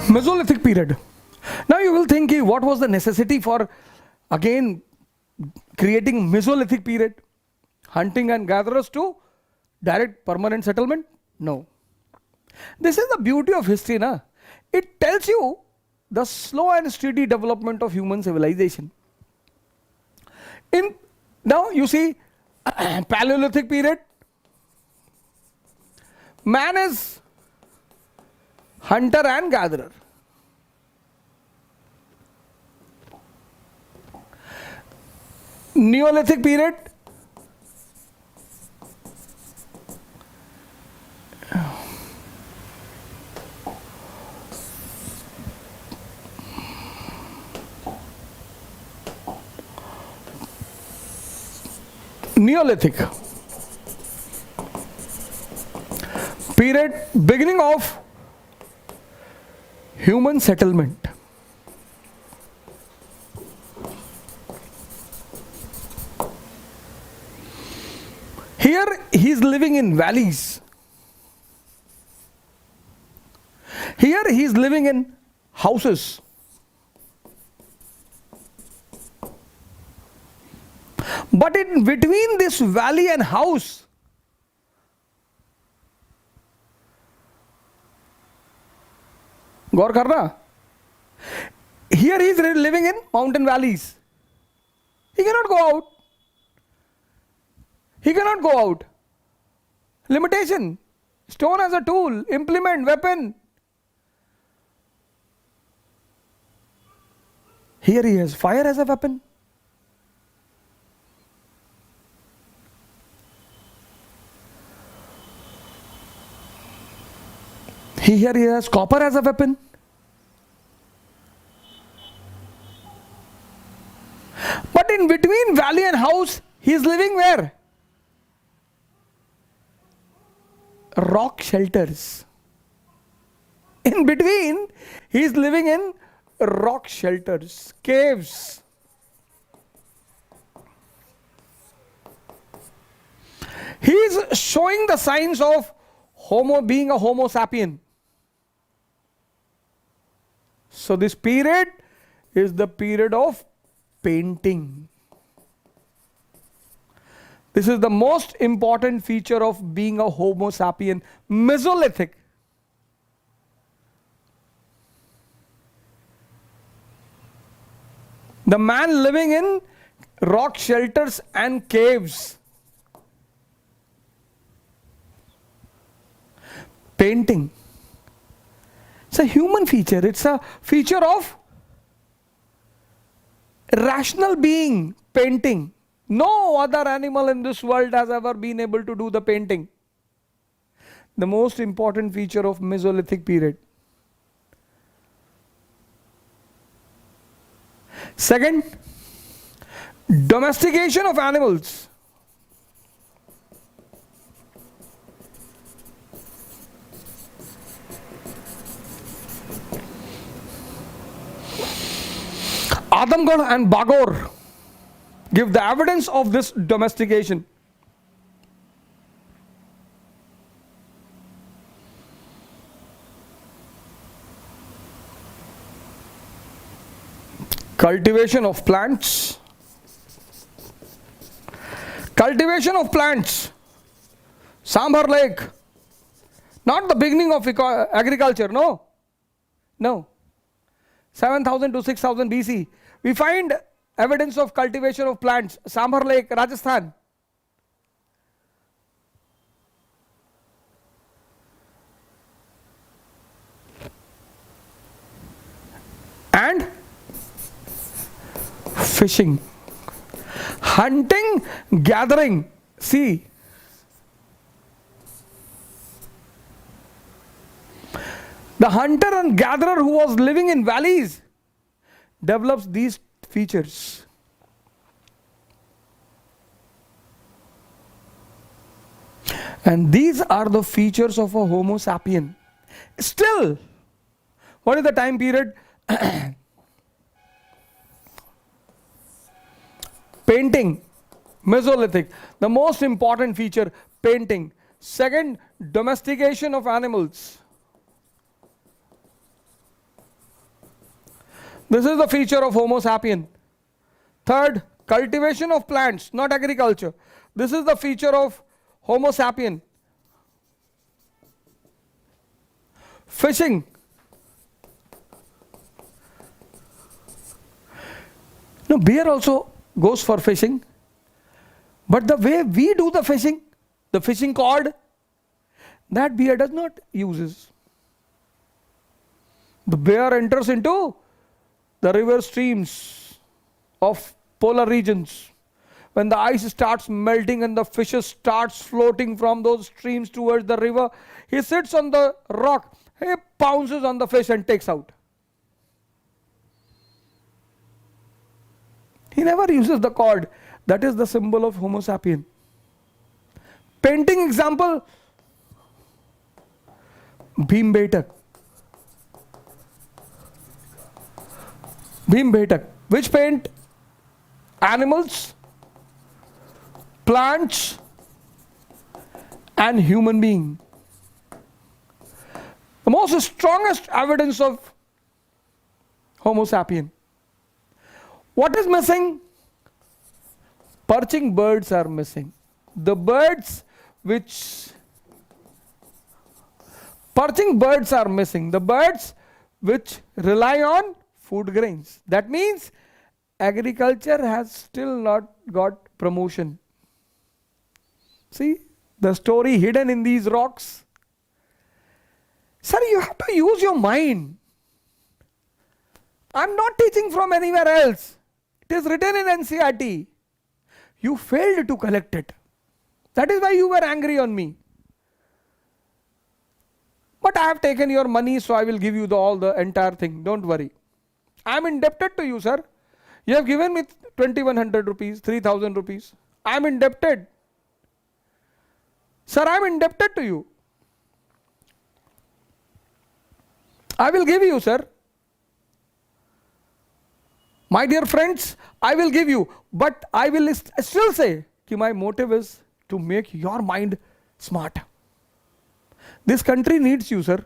Mesolithic period. Now you will think, what was the necessity for again creating Mesolithic period? Hunting and gatherers to direct permanent settlement? No. This is the beauty of history, na? It tells you the slow and steady development of human civilization. Now you see Paleolithic period, man is hunter and gatherer. Neolithic period, Neolithic period, beginning of human settlement. Here he is living in valleys. Here he is living in houses. But in between this valley and house, gaur karna, here he is living in mountain valleys. He cannot go out. He cannot go out. Limitation. Stone as a tool, implement, weapon. Here he has fire as a weapon. Here he has copper as a weapon. But in between valley and house, he is living where? Rock shelters. In between, he is living in rock shelters, caves. He is showing the signs of being a Homo sapien. So this period is the period of painting. This is the most important feature of being a Homo sapien, Mesolithic. The man living in rock shelters and caves. Painting. It's a human feature. It's a feature of rational being, painting. No other animal in this world has ever been able to do the painting. The most important feature of Mesolithic period. Second, domestication of animals. Adamgarh and Bagor give the evidence of this domestication. Cultivation of plants. Cultivation of plants. Sambhar Lake. Not the beginning of agriculture, no. No. 7000 to 6000 BC. We find evidence of cultivation of plants. Sambhar Lake, Rajasthan. And fishing, hunting, gathering. See, the hunter and gatherer who was living in valleys develops these features. And these are the features of a Homo sapien. Still, what is the time period? Painting, Mesolithic. The most important feature, painting. Second, domestication of animals. This is the feature of Homo sapien. Third, cultivation of plants, not agriculture. This is the feature of Homo sapien. Fishing. No, bear also goes for fishing. But the way we do the fishing cord, that bear does not uses. The bear enters into the river streams of polar regions. When the ice starts melting and the fishes starts floating from those streams towards the river, he sits on the rock, he pounces on the fish and takes out. He never uses the cord. That is the symbol of Homo sapien. Painting example, Bhimbetak. Bhimbetak. Which paint? Animals, plants, and human being. The most strongest evidence of Homo sapien. What is missing? Perching birds are missing. The birds which perching birds are missing. The birds which rely on food grains. That means agriculture has still not got promotion. See the story hidden in these rocks. Sir, you have to use your mind. I'm not teaching from anywhere else. It is written in NCERT. You failed to collect it. That is why you were angry on me. But I have taken your money, so I will give you all the entire thing. Don't worry. I am indebted to you, sir. You have given me 2100 rupees, 3000 rupees. I am indebted. Sir, I am indebted to you. I will give you, sir. My dear friends, I will give you, but I will still say that my motive is to make your mind smart. This country needs you, sir.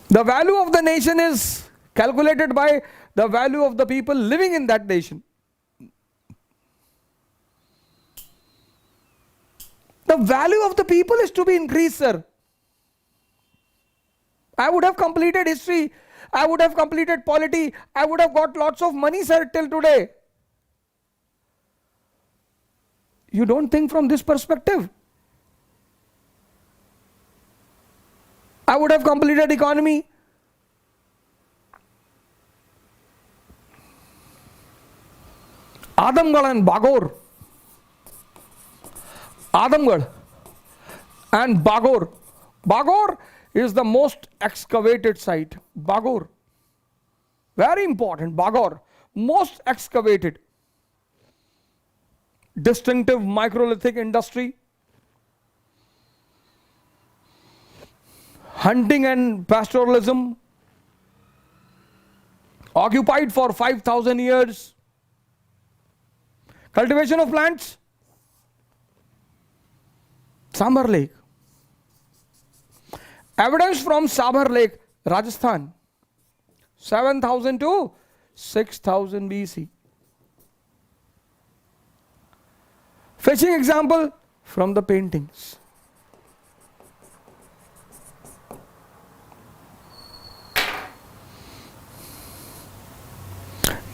The value of the nation is calculated by the value of the people living in that nation. The value of the people is to be increased, sir. I would have completed history, I would have completed polity, I would have got lots of money, sir, till today. You don't think from this perspective. I would have completed economy. Adamgarh and Bagor. Adamgarh and Bagor. Bagor is the most excavated site. Bagor. Very important. Bagor. Most excavated. Distinctive microlithic industry. Hunting and pastoralism. Occupied for 5,000 years. Cultivation of plants. Sambar Lake. Evidence from Sabar Lake, Rajasthan, 7000 to 6000 BC. Fishing example from the paintings.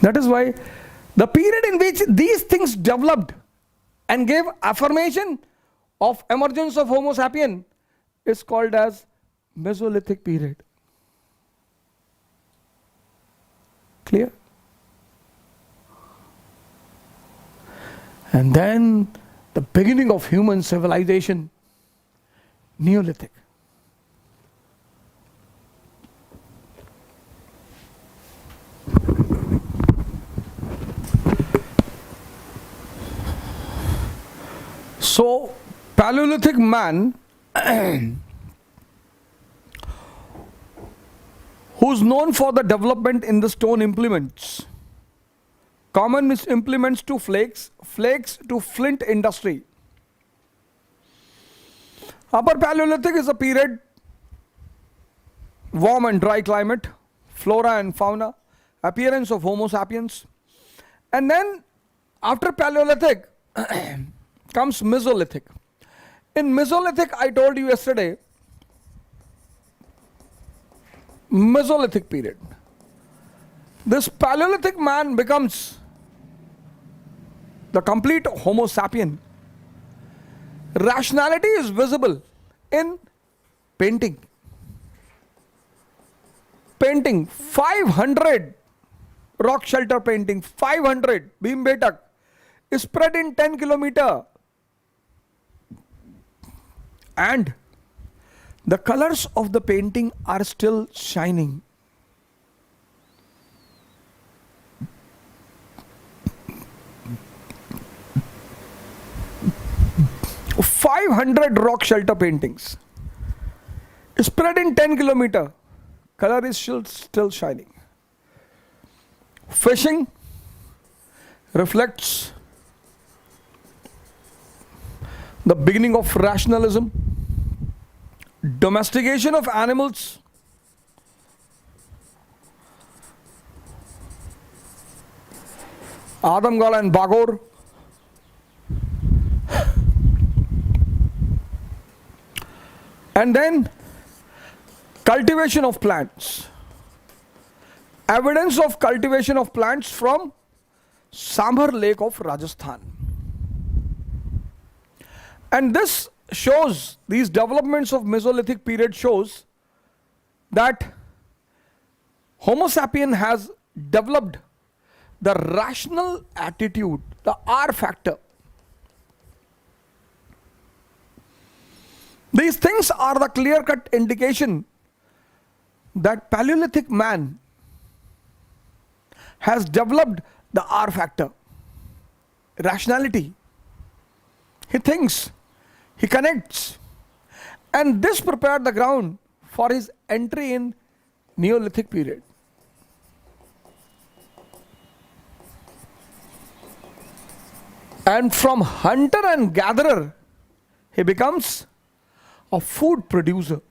That is why the period in which these things developed and gave affirmation of emergence of Homo sapien is called as Mesolithic period. Clear? And then the beginning of human civilization, Neolithic. So, Paleolithic man who's known for the development in the stone implements, common implements to flakes to flint industry. Upper Paleolithic is a period, warm and dry climate, flora and fauna, appearance of Homo sapiens. And then after Paleolithic comes Mesolithic. In Mesolithic, I told you yesterday, Mesolithic period. This Paleolithic man becomes the complete Homo sapien. Rationality is visible in painting. Painting, 500 rock shelter painting, 500 Bhimbetak is spread in 10 kilometer. And the colors of the painting are still shining. "500 rock shelter paintings spread in 10 kilometer. Color is still shining." Fishing reflects the beginning of rationalism. Domestication of animals, Adamgal and Bagor. And then cultivation of plants. Evidence of cultivation of plants from Sambhar Lake of Rajasthan. And this shows, these developments of Mesolithic period shows that Homo sapien has developed the rational attitude, the R factor. These things are the clear-cut indication that Paleolithic man has developed the R factor, rationality. He thinks, he connects, and this prepared the ground for his entry in Neolithic period. And from hunter and gatherer, he becomes a food producer.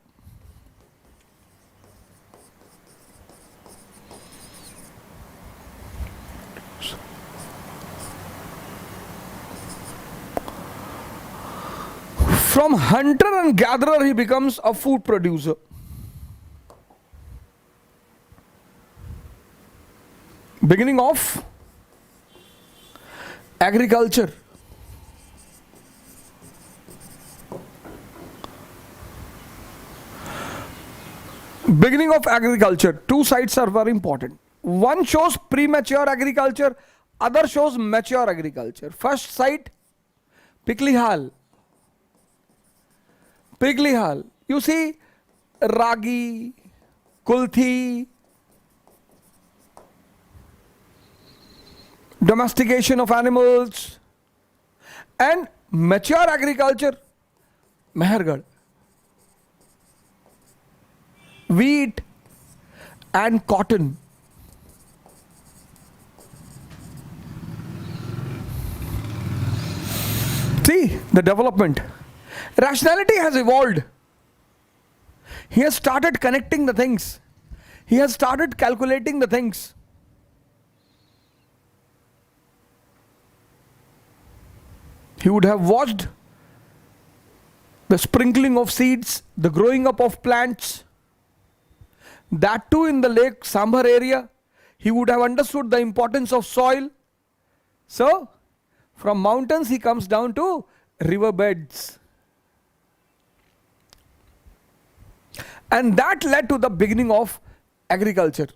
From hunter and gatherer, he becomes a food producer. Beginning of agriculture. Beginning of agriculture. Two sides are very important. One shows premature agriculture, other shows mature agriculture. First site, Piklihal. Piklihal. You see ragi, kulthi, domestication of animals, and mature agriculture, Mehergarh. Wheat and cotton. See the development. Rationality has evolved. He has started connecting the things. He has started calculating the things. He would have watched the sprinkling of seeds, the growing up of plants, that too in the Lake Sambhar area. He would have understood the importance of soil. So, from mountains he comes down to river beds. And that led to the beginning of agriculture.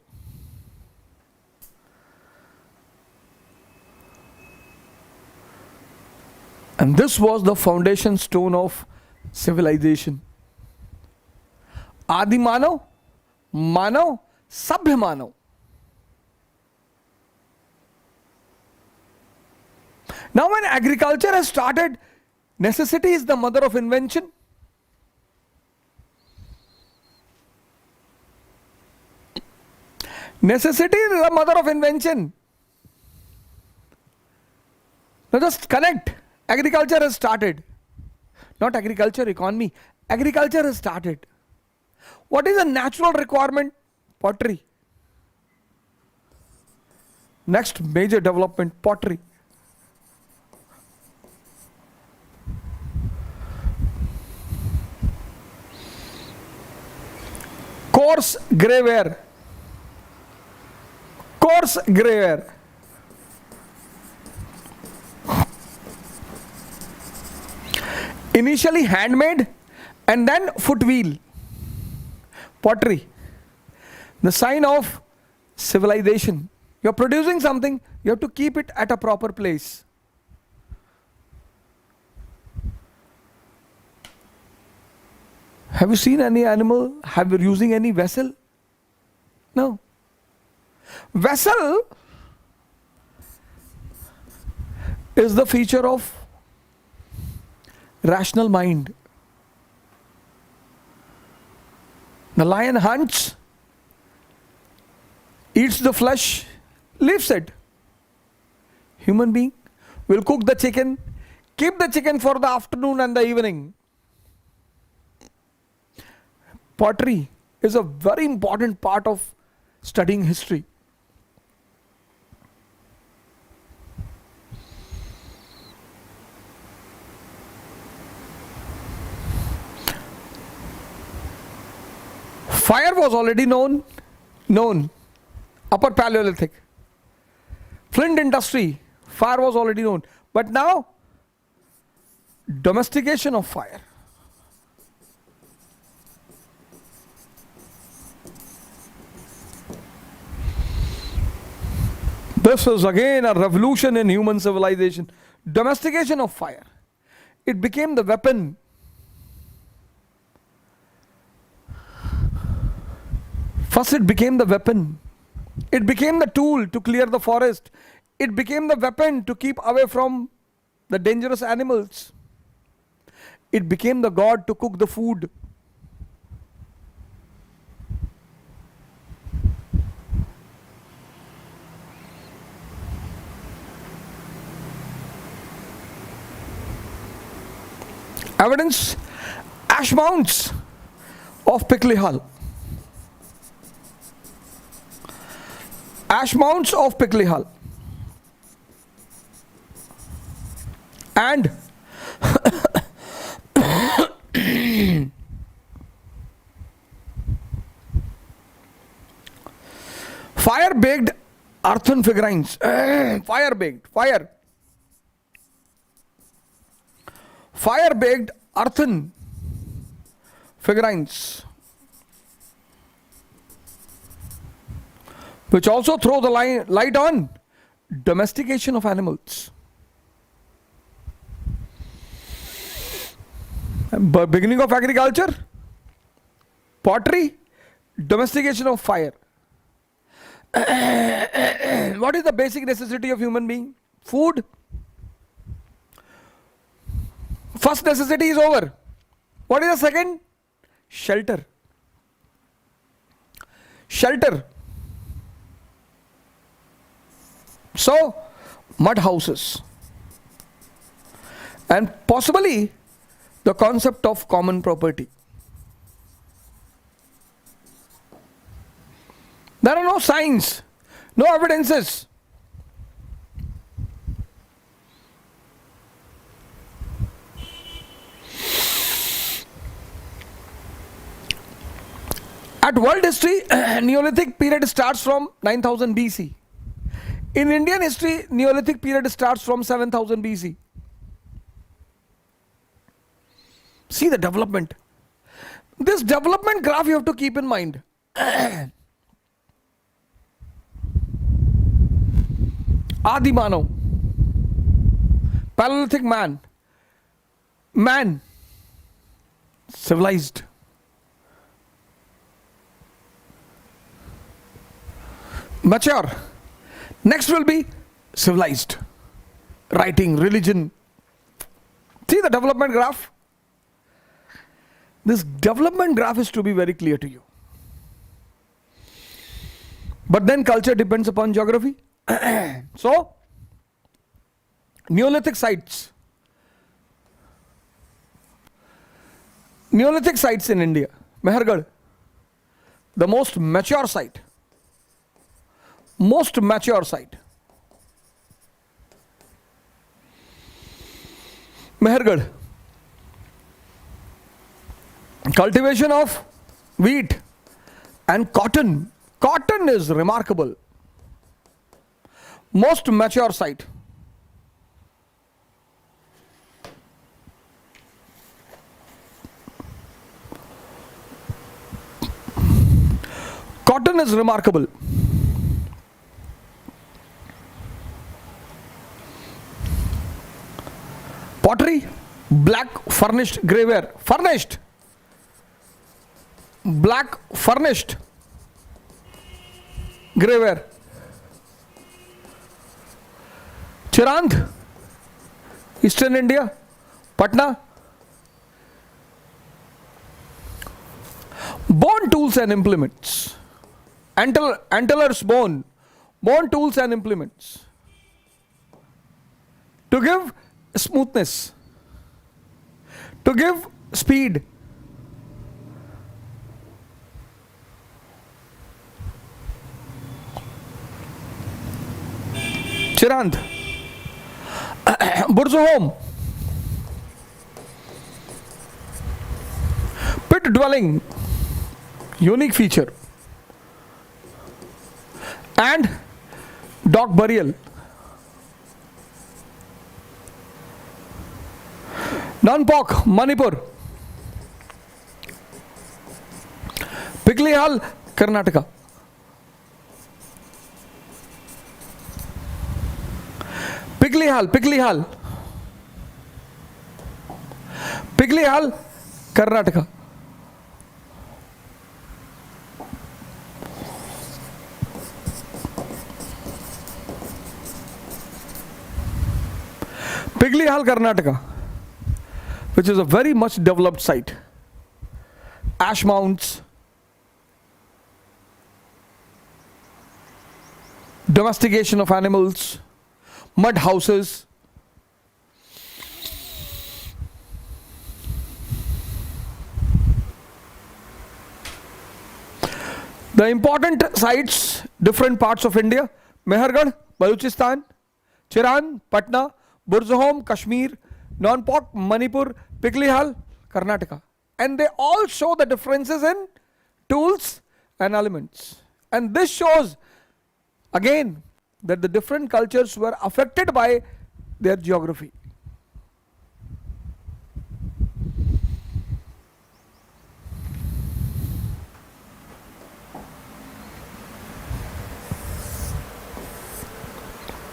And this was the foundation stone of civilization. Adi Manav, Manav, Sabhya Manav. Now when agriculture has started, necessity is the mother of invention. Necessity is the mother of invention. Now just connect. Agriculture has started. Not agriculture, economy. Agriculture has started. What is a natural requirement? Pottery. Next major development, pottery. Coarse grayware. Coarse grayware. Initially handmade and then foot wheel. Pottery. The sign of civilization. You're producing something, you have to keep it at a proper place. Have you seen any animal using any vessel? No. Vessel is the feature of rational mind. The lion hunts, eats the flesh, leaves it. Human being will cook the chicken, keep the chicken for the afternoon and the evening. Pottery is a very important part of studying history. Fire was already known, Upper Paleolithic. Flint industry, fire was already known. But now, domestication of fire. This is again a revolution in human civilization. Domestication of fire. It became the weapon. First it became the weapon. It became the tool to clear the forest. It became the weapon to keep away from the dangerous animals. It became the god to cook the food. Evidence, ash mounds of Pickley Hall. Ash mounds of Pickley Hall. And fire baked earthen figurines. Fire baked, fire. Fire baked earthen figurines, which also throw the light on domestication of animals. Beginning of agriculture, pottery, domestication of fire. What is the basic necessity of human being? Food. First necessity is over. What is the second? Shelter. Shelter. So, mud houses. And possibly the concept of common property. There are no signs, no evidences. At world history, Neolithic period starts from 9000 BC. In Indian history, Neolithic period starts from 7000 BC. See the development. This development graph you have to keep in mind. Adi Manav, Paleolithic man, civilized. Mature. Next will be civilized. Writing, religion. See the development graph? This development graph is to be very clear to you. But then culture depends upon geography. So, Neolithic sites. Neolithic sites in India. Mehergarh, the most mature site. Most mature site. Mehergarh. Cultivation of wheat and cotton. Cotton is remarkable. Most mature site. Cotton is remarkable. Pottery, black furnished graveware. Furnished. Black furnished graveware. Chirand, Eastern India, Patna. Bone tools and implements. Antlers bone. Bone tools and implements. To give smoothness. To give speed. Chirand. Burzahom. Pit dwelling. Unique feature. And dog burial. Nanpok, Manipur. Piklihal, Karnataka. Piklihal, Karnataka. Piklihal, Karnataka, which is a very much developed site. Ash mounds, domestication of animals, mud houses. The important sites, different parts of India: Mehergarh, Baluchistan; Chiran, Patna; Burzahom, Kashmir; Nanpok, Manipur; Piklihal, Karnataka. And they all show the differences in tools and elements. And this shows again that the different cultures were affected by their geography.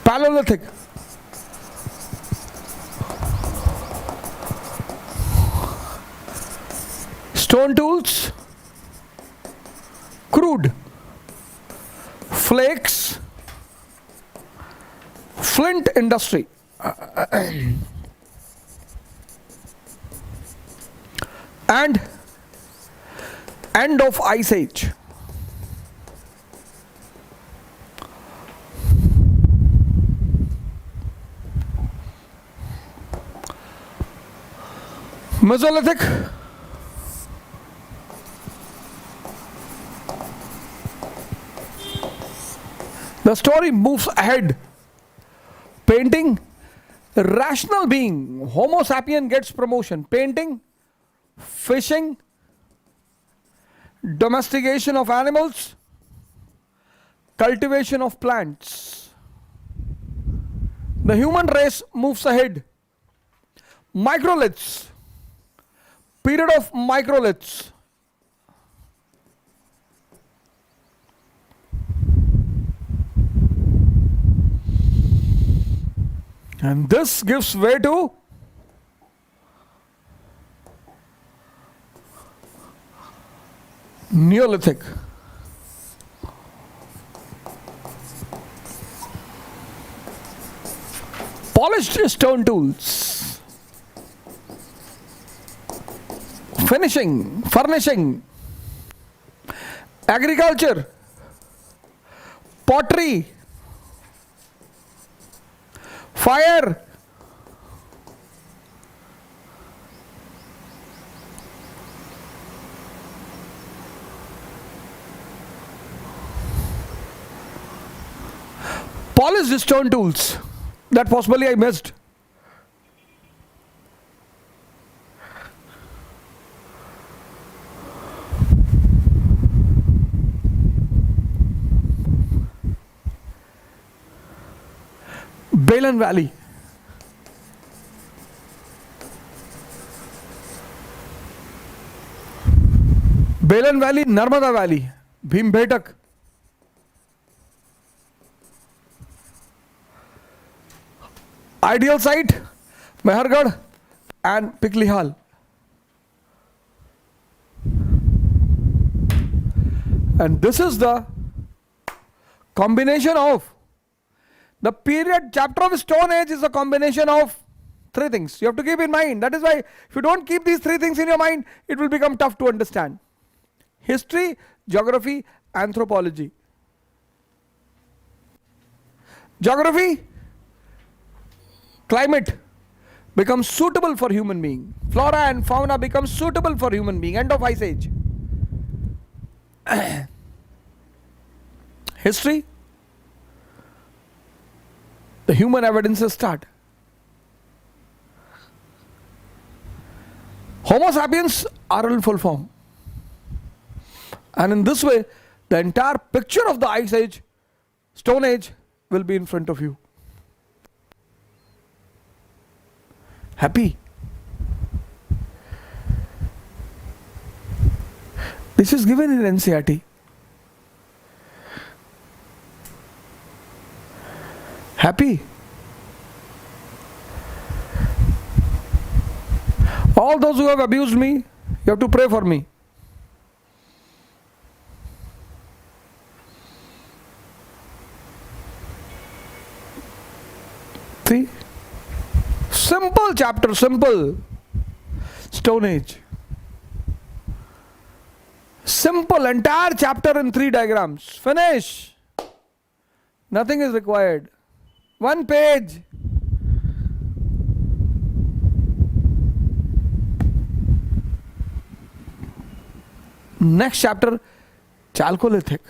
Paleolithic. Stone tools, crude, flakes, flint industry, and end of Ice Age. Mesolithic. The story moves ahead. Painting, rational being, Homo sapien gets promotion. Painting, fishing, domestication of animals, cultivation of plants. The human race moves ahead. Microliths, period of microliths. And this gives way to Neolithic. Polished stone tools. Finishing, furnishing, agriculture, pottery, fire, Polished stone tools that possibly I missed. Balan Valley. Balan Valley, Narmada Valley, Bhimbetak. Ideal site, Mehergarh and Piklihal. And this is the combination of the period. Chapter of Stone Age is a combination of three things. You have to keep in mind. That is why if you don't keep these three things in your mind, it will become tough to understand. History, geography, anthropology. Geography, climate becomes suitable for human being. Flora and fauna becomes suitable for human being. End of Ice Age. History, the human evidences start. Homo sapiens are in full form. And in this way, the entire picture of the Ice Age, Stone Age will be in front of you. Happy? This is given in NCERT. Happy? All those who have abused me, you have to pray for me. See? Simple chapter, simple. Stone Age. Simple, entire chapter in 3 diagrams. Finish. Nothing is required. 1 page. Next chapter, Chalcolithic.